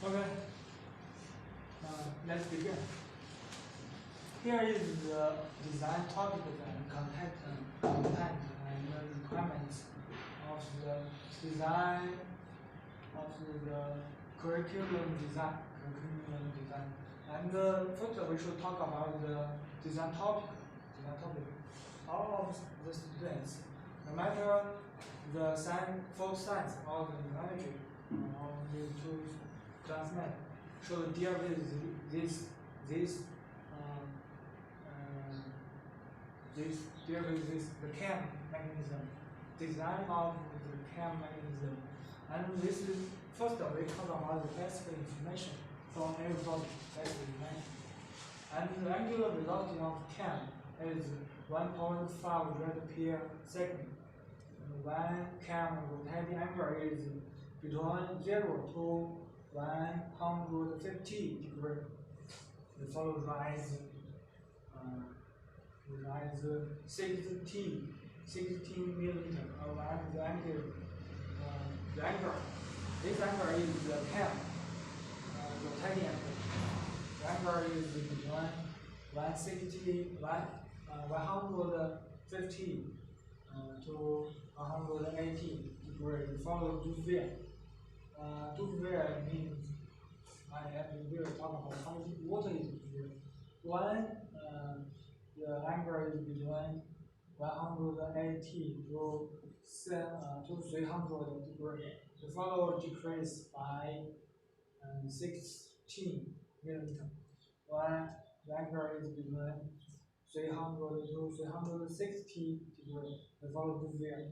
Okay, let's begin. Here is the design topic and content and the requirements of the design of the curriculum design. And first we should talk about the design topic. All of the students, no matter the science or the humanity or the two classmates, should deal with this um, uh, this deal with this the CAM mechanism, design of the CAM mechanism, and this is first we talk about the basic information from every project, basic information, and the angular velocity of CAM is 1.5 rad per second. When CAM rotating angle is between 0 to 150 degrees. The follow rise 16 millimeter around the angle. This angle is the CAM rotating angle. The angle is between 150 to 180 degrees. Follow Duvall. Duvall means we will talk about what is Duvall. One, the angle is between 180 to 300 degrees. The follow decrease by 16 millimeter. One, the angle is between 300 to 360 degrees. The follow Duvall.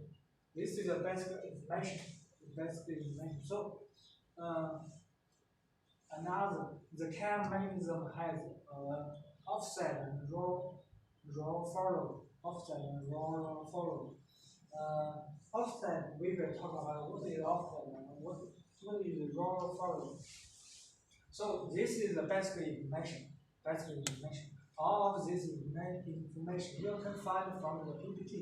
This is the basic information. So, another, the CAM mechanism has offset and roll follow. Offset and roll follow. Offset, we will talk about what is offset and what is roll follow. So this is the basic information. All of this information you can find from the PPT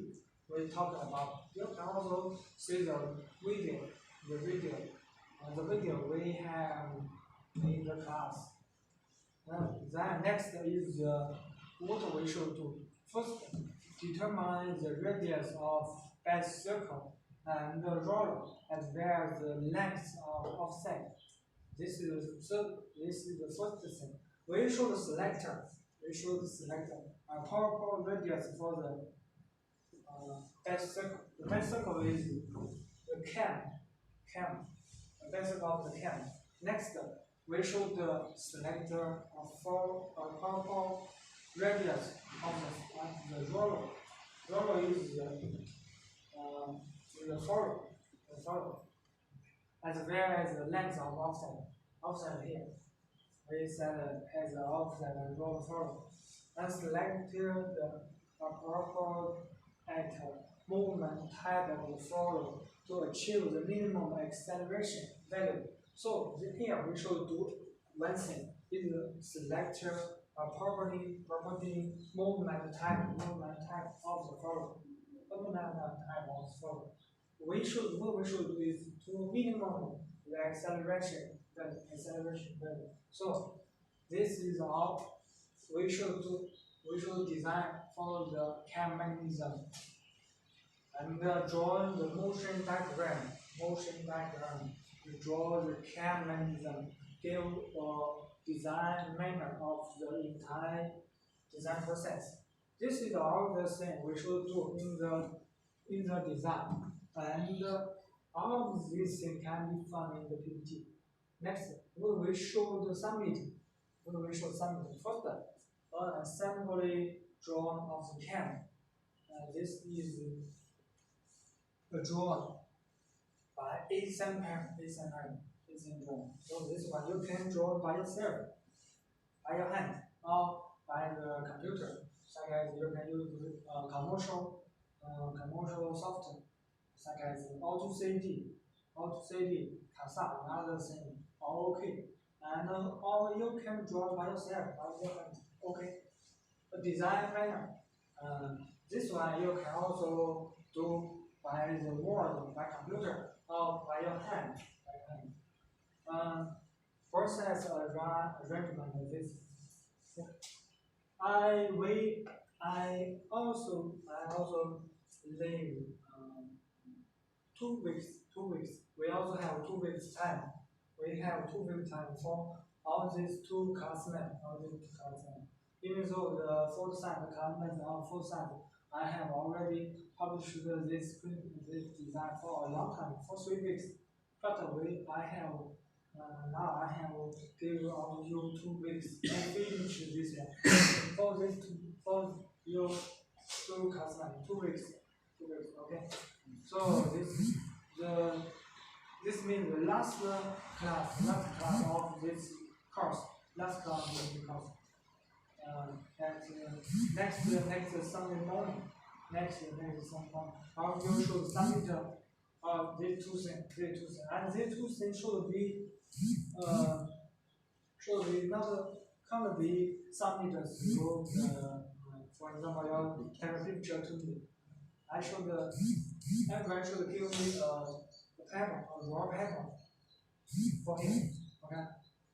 we talked about. You can also see the video. The video we have in the class. Then next is what we should do. First, determine the radius of base circle and the roller as well as the length of offset. This is the first thing. We should select a powerful radius for the base circle. The base circle is the CAM. The base of the CAM. Next, we should select a powerful radius of the roller. Roller is the follow, as well as the length of offset. Offset here. We said has an offset and roller follow. And select the powerful at movement type of follow to achieve the minimum acceleration value. So here we should do one thing is select a property movement type of the follow. What we should do is to minimum the acceleration value. So this is all we should do. We should design follow the CAM mechanism and draw the motion diagram. To draw the CAM mechanism, give a design manner of the entire design process. This is all the thing we should do in the design, and all of these things can be found in the PPT. Next, we should submit. First, an assembly drawing of the CAM. This is a drawing by A7 drawing. So this one you can draw by yourself, by your hand, or by the computer. Such as you can use commercial software, such as AutoCAD, CASA, and other things. All okay. And or you can draw by yourself, by your hand. Okay. A design manner. This one you can also do by the word, by computer, or by your hand. process arrangement of this. I also leave 2 weeks. 2 weeks. We also have 2 weeks time. We have 2 weeks time for all these two classmates. Even though the fourth side classmates are fourth side, I have already published this design for a long time, for 3 weeks. But I have now I have give all you 2 weeks to finish this one. For your two classmates, 2 weeks. 2 weeks, okay. So this means the last class of this course, at next Sunday morning, next Sunday morning, you should submit these two things, and these two things not can't be submitted through for example, you take a picture to me. Everyone should give me a paper, a raw paper for him. Okay.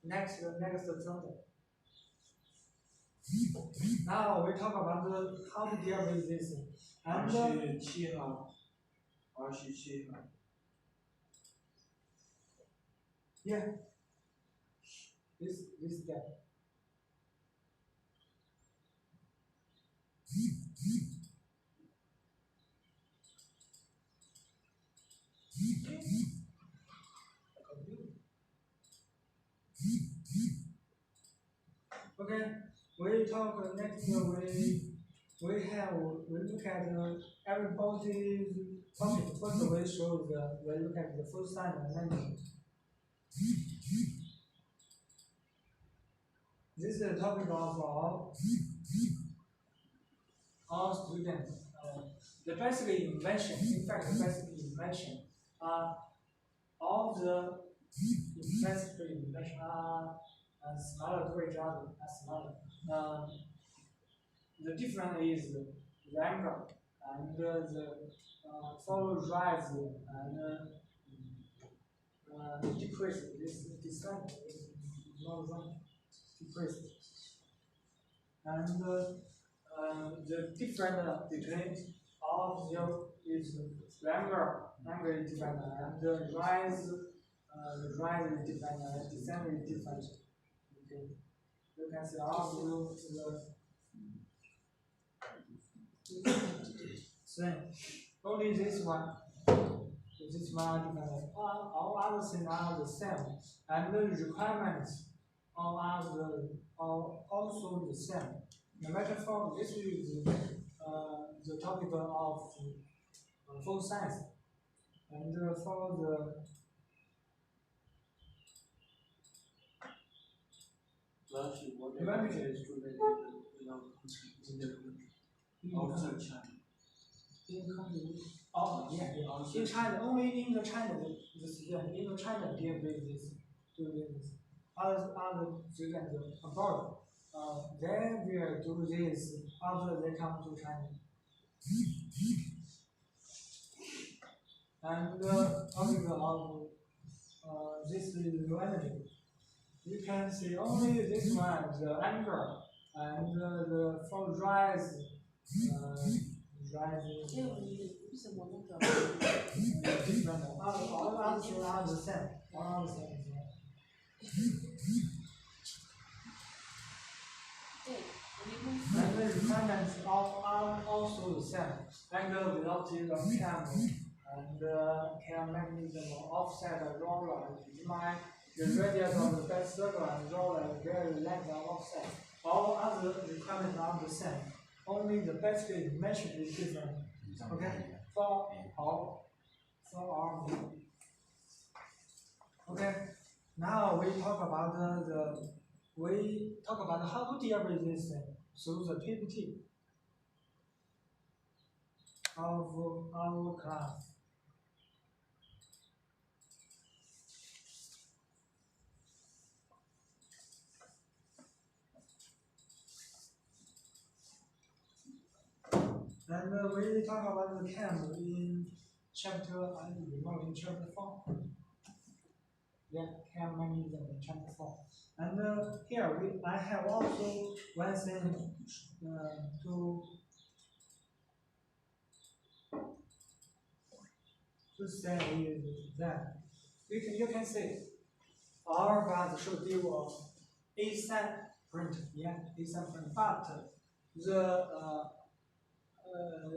Next Sunday. Now we talk about how to deal with this. And 27号yeah, this step. Okay, we talk next. We look at everybody's topic. First, we look at the full sign management. This is the topic of all students. The basic invention, in fact, the basic invention, all the basic invention are smaller to each other, smaller. The difference is the angle and the follow rise and decrease. This kind is not right. Decrease. And the difference between all of them is the angle is different, and the rise is different, and descent is different. Okay. You can see all of the only this one different. All other things are the same, and the requirements are also the same. No matter for this is the topic of full science, and for the whatever is related in the outside China. Oh, yeah. In China, only in the China, the student in the China deal with this, do this. Other students abroad, they will do this after they come to China. And topic of this is new energy. You can see only this one, the angle, and the for rise. Different. All others are the same. All the same. And the requirements are also the same. Angle velocity of camera and can mechanism offset the roller and determine the radius of the back circle and roller vary length of offset. All other requirements are the same. Only the basic dimension is different. Okay? For all. Okay. Now we talk about how to deal with this through the PPT of our class. And we talk about the cam in chapter 4. Yeah, CAM mechanism in chapter 4. And here I have also one thing to say is that you can see our class should give ASAP print, yeah, ASAP print, but the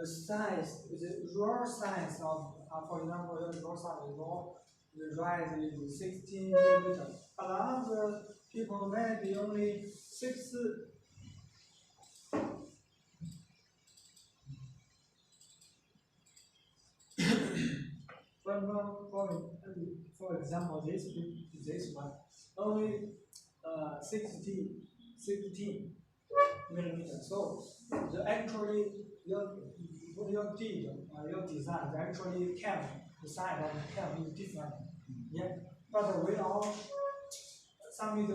size, the raw size of, for example, the raw size the rise is 16 millimeter, but other people maybe only 6. For example, this one only 16 millimeter. So the actually your did your design actually can the size of the can is different. Yeah, but we all submit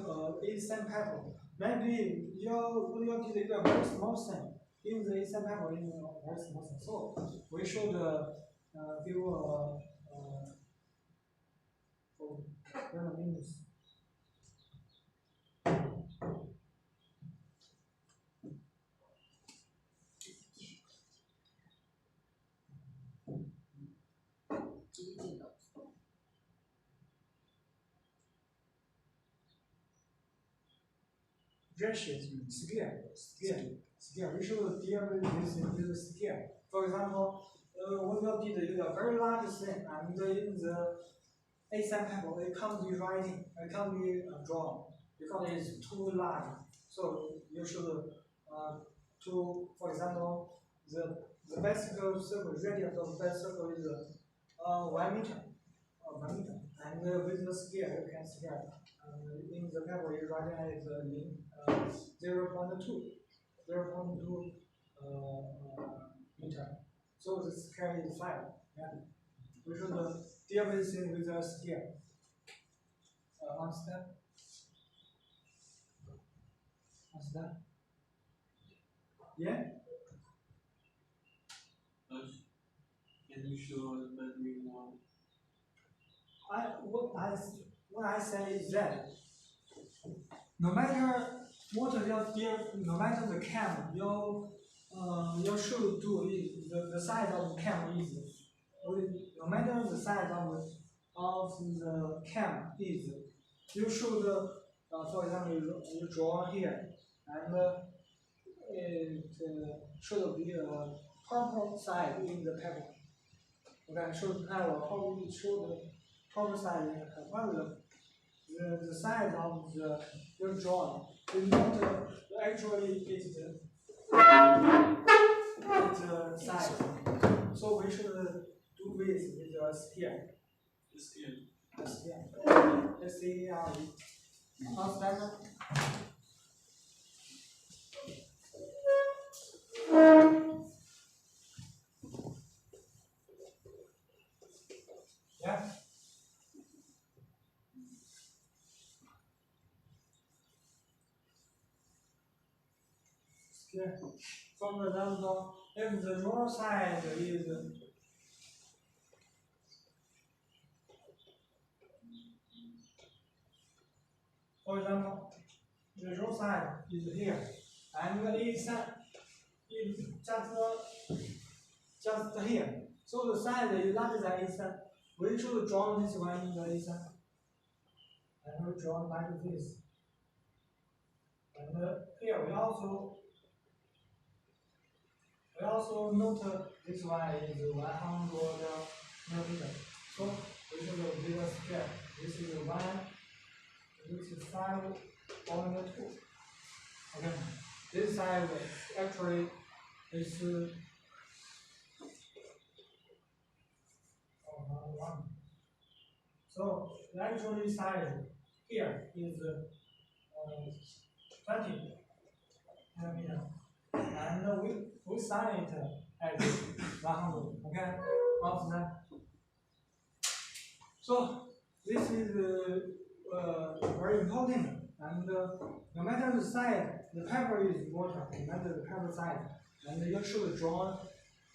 is same paper. Maybe you did a very small thing in the same paper in a very small thing. So we should give minutes. Ratio scale. We should deal with this in the scale. For example, we will use a very large thing, and in the A7 paper, it can't be writing, it can't be drawn because it's too large. So you should for example, the bicycle circle radius of the bicycle is 1 meter, 1 meter, and with the scale you can scale. In the paper you write as 0.2 meter. So the scale is 5. Yeah. We should deal with it with a scale. Understand? Understand? Yeah? Can you show the measuring one? What I say is that no matter what you deal, no matter the cam you should do is the size of the cam is no matter the size of the cam is you should for example you draw here and it should be a proper size in the paper. Okay, should have a proper size in the paper. But the size of your drawing is not actually it's the size. So we should do with a scale. The scale. A scale. S-C-A-R-E. Understand? Yeah. Scale. For example, if the draw size is for example, the draw size is here, and the inside is just here. So the size is larger than inside. We should draw this one in the inside. And we draw like this. And here we also note this one is 100 millimeter. So we should do bigger scale. This is 1, this is 5.2. Okay. This size actually is 1. So the actual size here is 20 millimeter, and we sign it as 100. Okay, after that. So this is very important, and no matter the size, the paper is water. No matter the paper size, and you should draw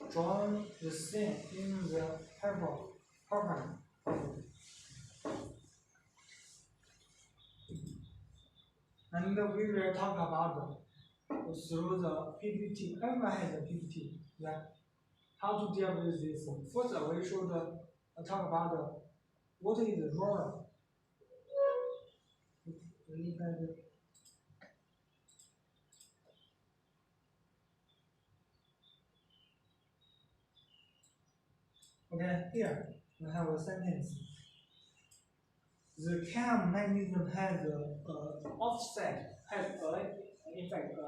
the thing in the paper properly. And we will talk about through the PPT. Everyone has a PPT, yeah. How to deal with this? First, we should talk about what is the roller. Okay, here we have a sentence. The CAM mechanism has a offset, has in fact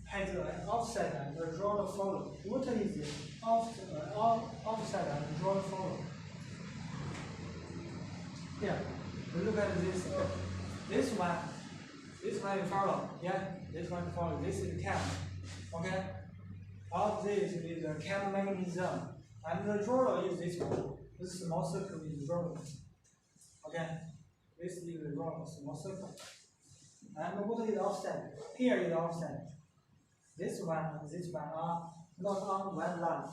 has an offset and a roller follow. What is the offset and roller follow? Here, we look at this. This one you follow. Yeah, this one follow. This is CAM. Okay. All this is the CAM mechanism, and the roller is this one. This small circle is roller. Okay. This is the roller, small circle. And what is offset? Here is offset. This one are not on one line.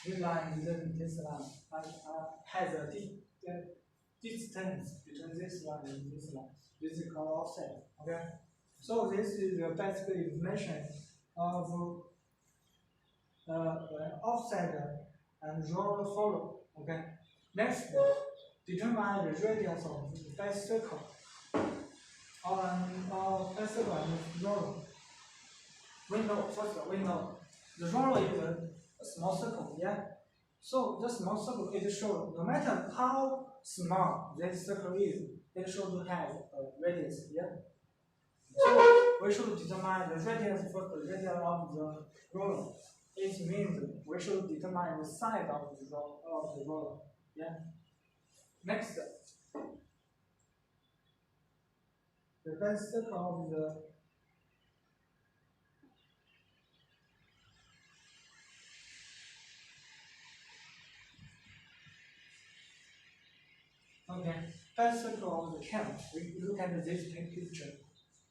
This line is this line has a distance between this line and this line. This is called offset. Okay. So this is the basic information of offset and roller follow. Okay. Next, determine the radius of the bicycle. Bicycle and roller. We know the roller is a small circle, yeah. So the small circle it shows no matter how small this circle is, it should have a radius, yeah. So we should determine the radius for the radius of the roller. It means we should determine the size of the roller, yeah. Next, the base circle of the base circle of the CAM. We look at this picture.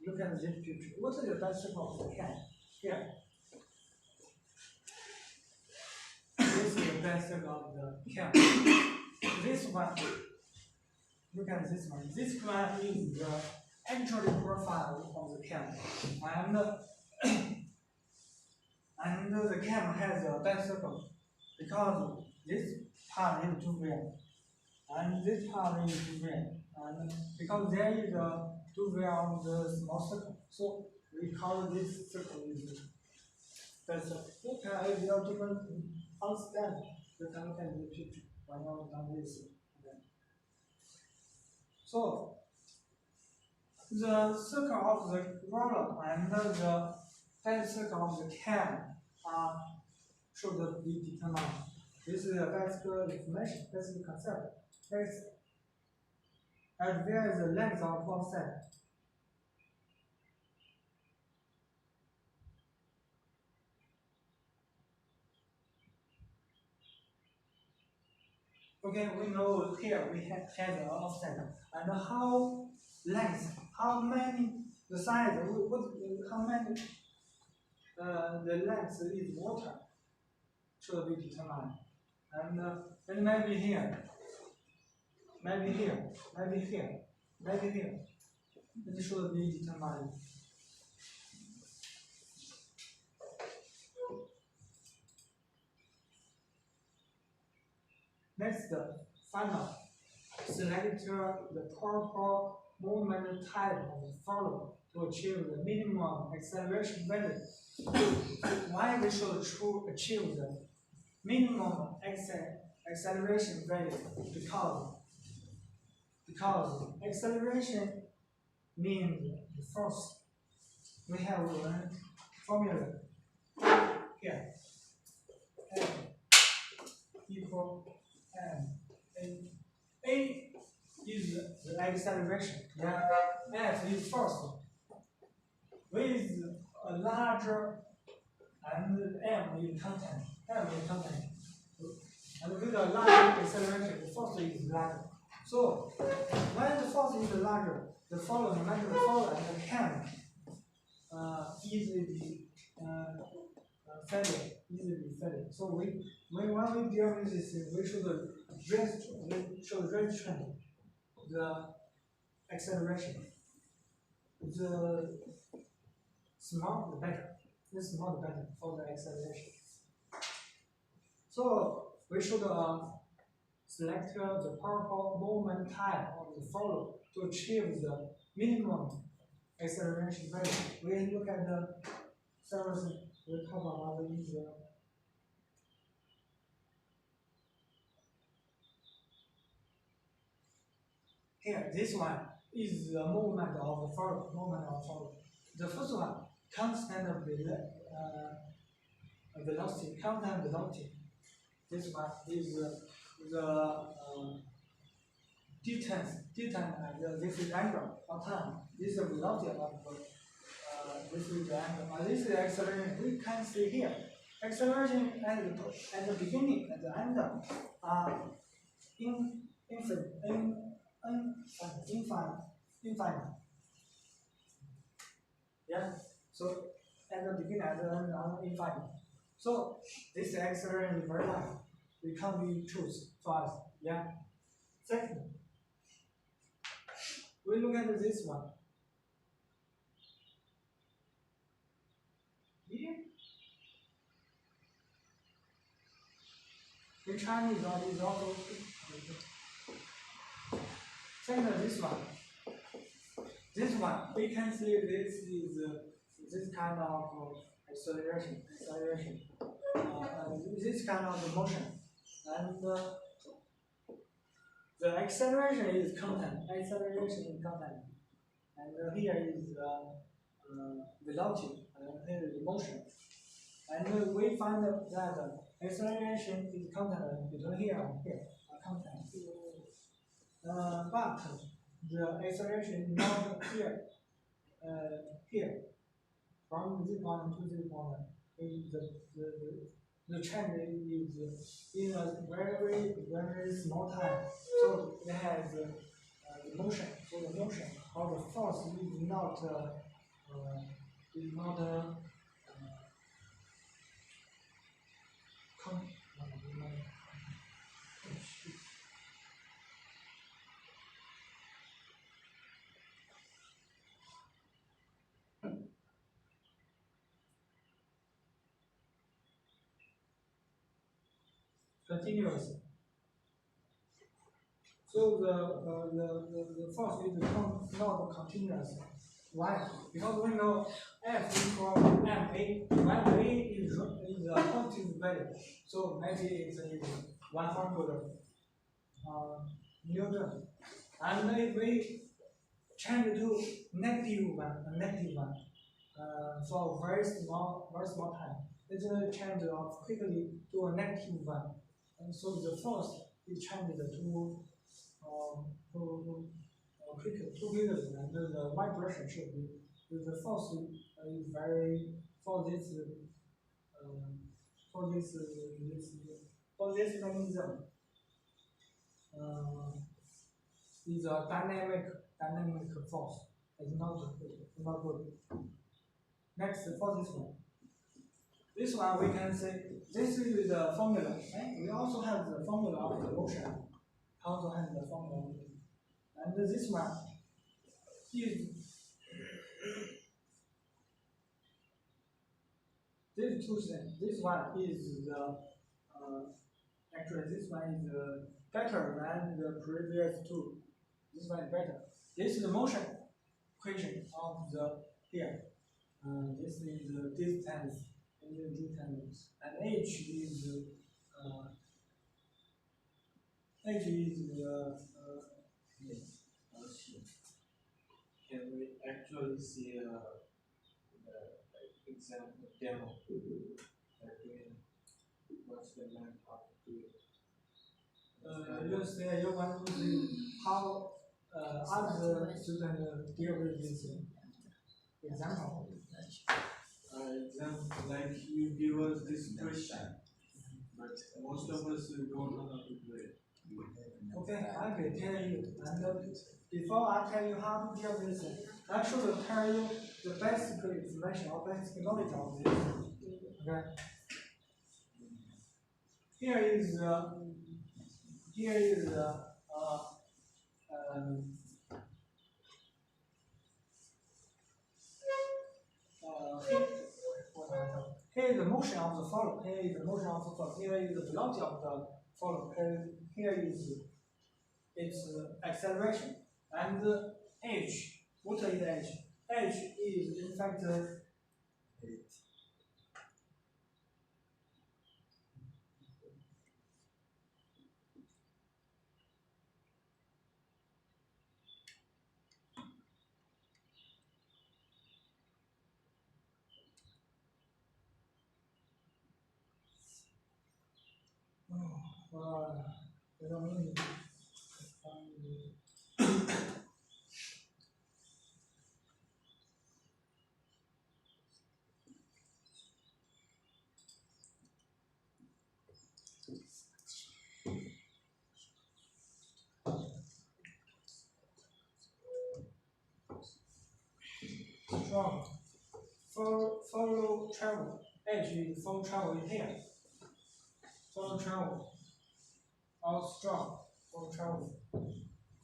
Look at this picture. What is the base circle of the CAM? Here. This is the base circle of the CAM. This one. Look at this one. This one is the actual profile of the CAM, and the CAM has a base circle because this part is too real. And this part is red, and because there is a two way on the small circle, so we call this circle is better. Okay, if you are to understand, you can look at the picture when you have done this. Okay. So the circle of the roller and the base circle of the CAM should be determined. This is a basic information, basic concept. Next, and where is the length of offset? Okay, we know here we have an offset, and how length, how many the size, how many the length is water should be determined, and maybe here. Maybe here, maybe here, maybe here. It should be determined. Next, final. Select the proper moment type of the follow to achieve the minimum acceleration value. Why we should achieve the minimum acceleration value? Because acceleration means the force. We have one formula here. F equal A is the acceleration. Yeah. F is force. With a larger and M is content. And with a larger acceleration, the force is larger. So when the force is larger, the follow, no matter the follow and the CAM easily failure. So when we deal with this, we should restrain the acceleration. The smaller the better. The smaller the better for the acceleration. So we should select the proper moment time of the follow to achieve the minimum acceleration value. We look at the service we talk about in the here. This one is the moment of the follow. The first one, constant velocity, constant velocity. This one is the distance, and this is angle of time. This is the velocity of this is the angle. This is the acceleration. We can see here. Acceleration at the beginning, at the end, infinite. Yeah. So at the beginning, at the end, infinite. So this acceleration is very high. We can't be choose twice. Yeah. Second, we look at this one. Here. In Chinese, is also. Second, this one. This one, we can see this is this kind of acceleration. This kind of motion, and the acceleration is constant. And here is velocity, and here is motion. And we find that acceleration is constant between here and here, constant. But the acceleration is not here. Here, from this point to this point, the change is in a very small time. So it has the motion. So the motion or the force is not continuous. So the force is not continuous. Why? Because we know F equals ma. When a is a positive value, so maybe it's 100 Newton. And if we change to negative one, for a very small time, it will change quickly to a negative one. And so the force is changed to quickly, and the y direction should be the force is very for this mechanism is a dynamic force. It's not good. Next for this one. This one we can say this is the formula. We also have the formula of the motion. Also have the formula. And this one is these two things. This one is the actually this one is better than the previous two. This one is better. This is the motion equation of the here. This is the distance and h is Can we actually see the example demo? What's the length of the you want to see how other students deal with this example. Example, like you give us this question, but most of us don't know how to do it. Okay, I will tell you. And before I tell you how to deal with this, I should tell you the basic information or basic knowledge of this. Okay. here is here is um, here is the motion of the follow. Here is the motion of the follow. Here is the velocity of the follow. Here is its acceleration. And h, what is h? H is in fact I don't mean strong. Follow travel. H is follow travel in here. Follow travel. Or strong. Follow travel.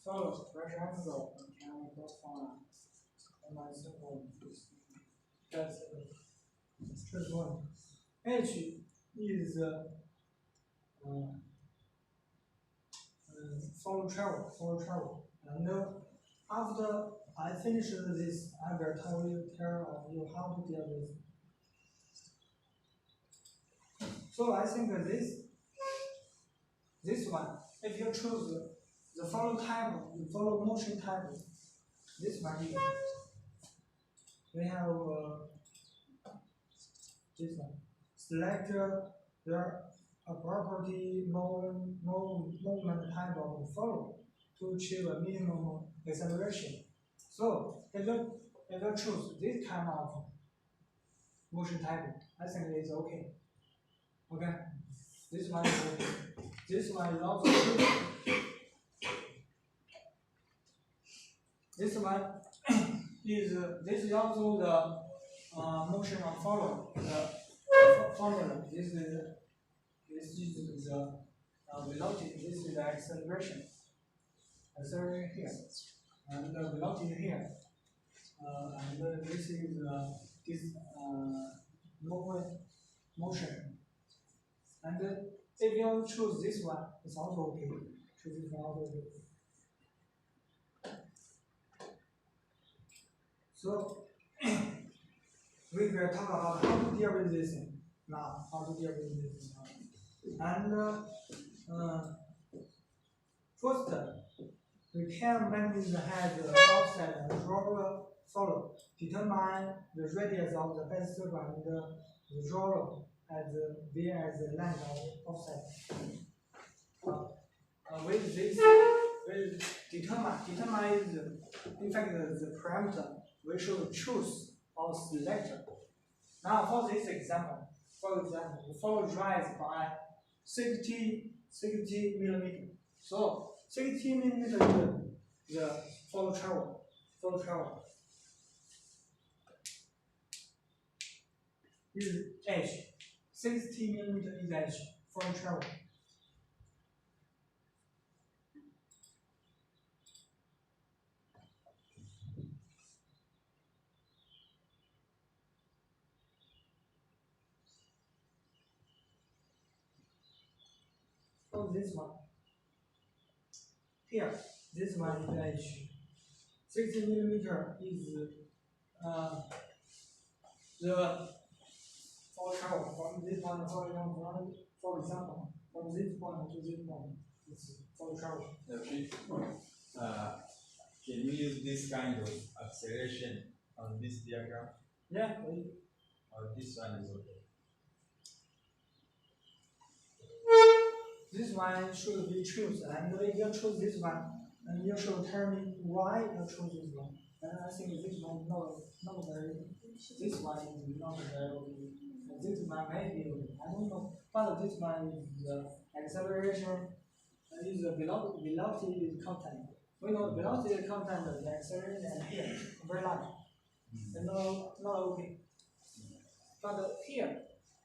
Follow pressure angle. And we go from my simple. That's first one. H is follow travel. Follow travel. And after I finish this, I will tell you how to deal with. So I think that this one, if you choose the follow type, the follow motion type, this one is, we have this one. Select a property movement type of follow to achieve a minimum acceleration. So if you choose this kind of motion type, I think it's okay. Okay, this one is okay. This one is also good. This one is this is also the motion of follow the formula. This is the velocity. This is the acceleration. Acceleration here, and the velocity here, and this is this motion. And if you choose this one, it's also okay. Choose this one also okay. So we will talk about how to deal with this now. How to deal with this now. And first, we can manage the head offset and roller follow. Determine the radius of the base circle and the roller as V as the length of offset. With this, we determine is in fact the parameter we should choose or select. Now for this example, the follow rise by 60 millimeter. So 60 millimeter is the follow travel. Is H. 60 millimeter is H. Follow travel. For this one. Here, this one is H. 60 millimeter is the follow travel from this one, for example, from this point to this point, it's follow travel. Okay. Can you use this kind of acceleration on this diagram? Yeah. Or this one is okay? This one should be chosen, and if you choose this one, and you should tell me why you choose this one. And I think this one is not very. This one is not very okay. This one may be okay. I don't know, but this one is the acceleration. Is the velocity content. We know the velocity content, the acceleration, and here very large. And not okay. But here,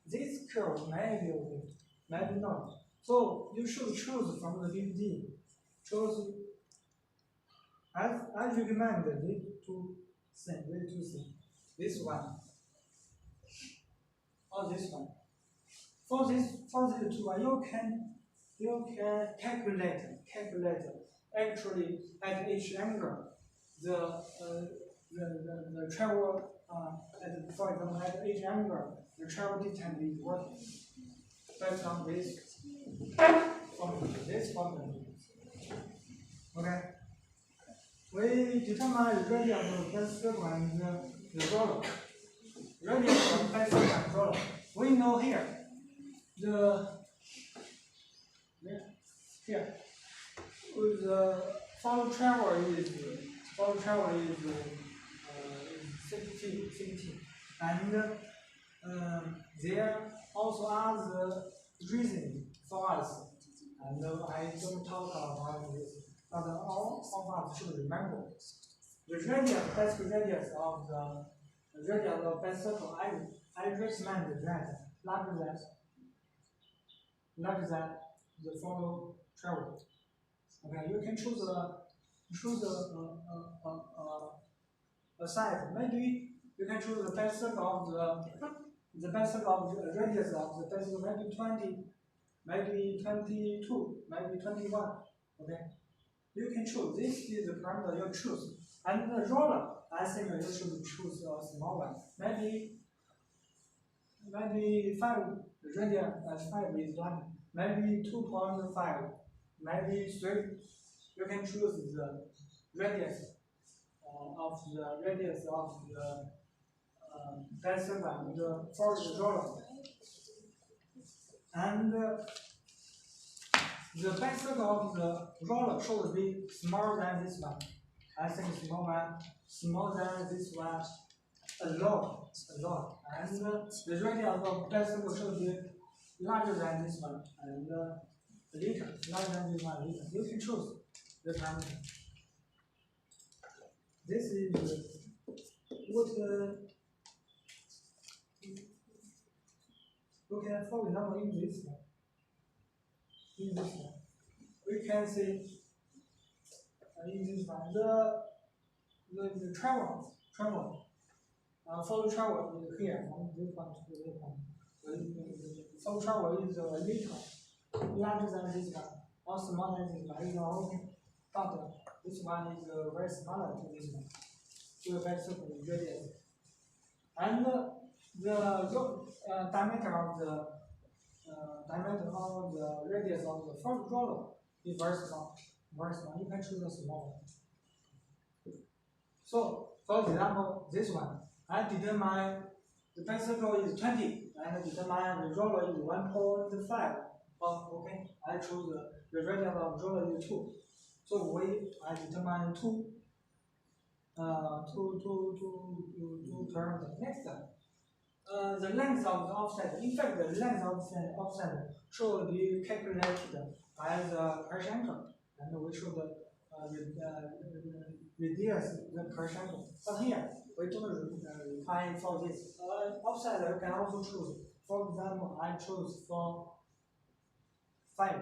this curve may be okay, maybe not. So you should choose from the DVD. Choose I recommend these two things. This one or this one. For these two, you can calculate actually at each angle the travel for example at each angle the travel distance is what based on this formula. Okay. We determine the radius of the best circle and the roller. Radius of the best circle and roller. We know here here with the follow travel is 60, and there also are the reason for us, and I don't talk about this, but all of us should remember the best radius of the best circle. I recommend that larger than the follow travel. Okay, you can choose a size. Maybe you can choose the best circle of the best circle of the radius of the best circle, maybe 20, maybe 22, maybe 21. Okay, you can choose. This is the parameter you choose. And the roller, I think you should choose a small one. Maybe 5 radius 5 is one. Maybe 2.5. Maybe 3. You can choose the radius of the best circle and for the roller. And the best circle of the roller should be smaller than this one. I think smaller than this one a lot. And the radius of best circle should be larger than this one and larger than this one. You can choose the parameter. This is what okay, for example, in this one, we can see in this one the travel follow travel is here from this one to this one. Follow travel is a little larger than this one or smaller than this one. Okay, but this one is very smaller to this one. To the best circle radius, and the diameter of the radius of the first roller is very small. You can choose a small one. So, for example, this one, I determine the best circle is 20, and I determine the roller is 1.5. Okay, I choose the radius of the roller is 2. So I determine two parameters. Next, the length of the offset. In fact, the length of the offset should be calculated by the percentile, and we should reduce the percentile. But here we don't require for this. Offset you can also choose. For example, I choose for 5,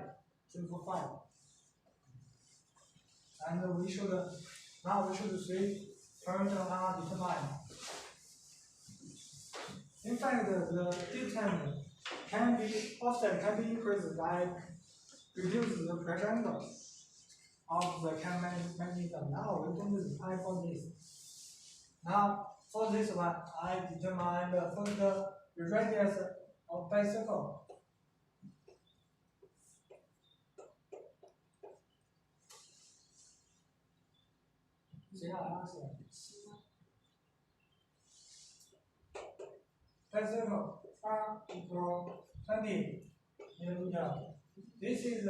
and we should see parameter are determined. In fact, the distance offset can be increased by reduce the percentile of the mechanism. Now we don't require for this. Now for this one, I determine the radius of bicycle. Bicycle R equal 20 millimeter. This is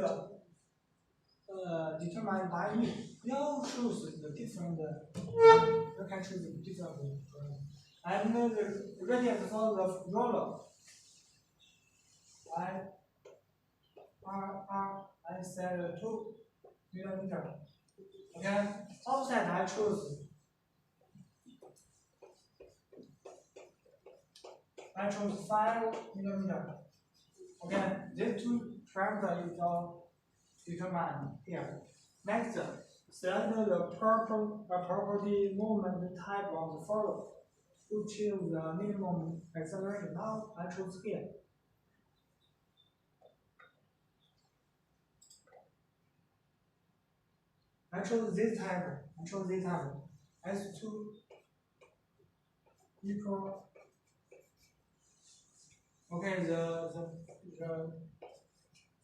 determined by you. You choose the different. You can choose the different. And the radius for the roller. I said 2 millimeter. Okay. Offset I choose. I chose 5 millimeter. Okay. These two parameter is all determined here. Next, select the property movement type of the follow to choose the minimum acceleration. Now I choose here. I chose this type. S2 equal. Okay, the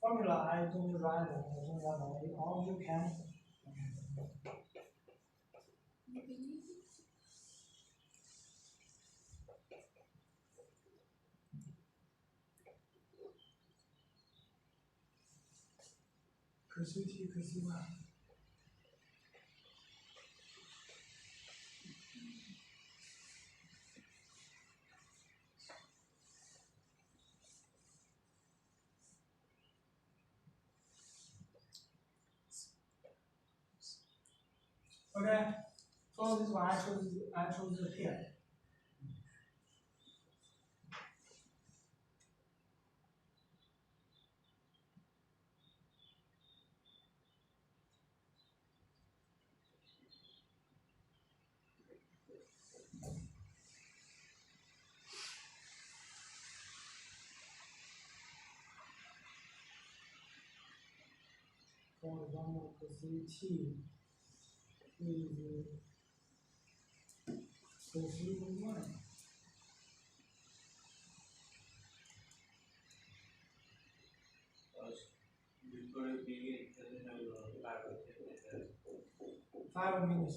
formula I don't write. I don't write. All you can. Pursue T, pursue Y. Okay, so this one I chose the here. For example, pursue T is pursue Y. Before you begin, can you have a lab? 5 minutes.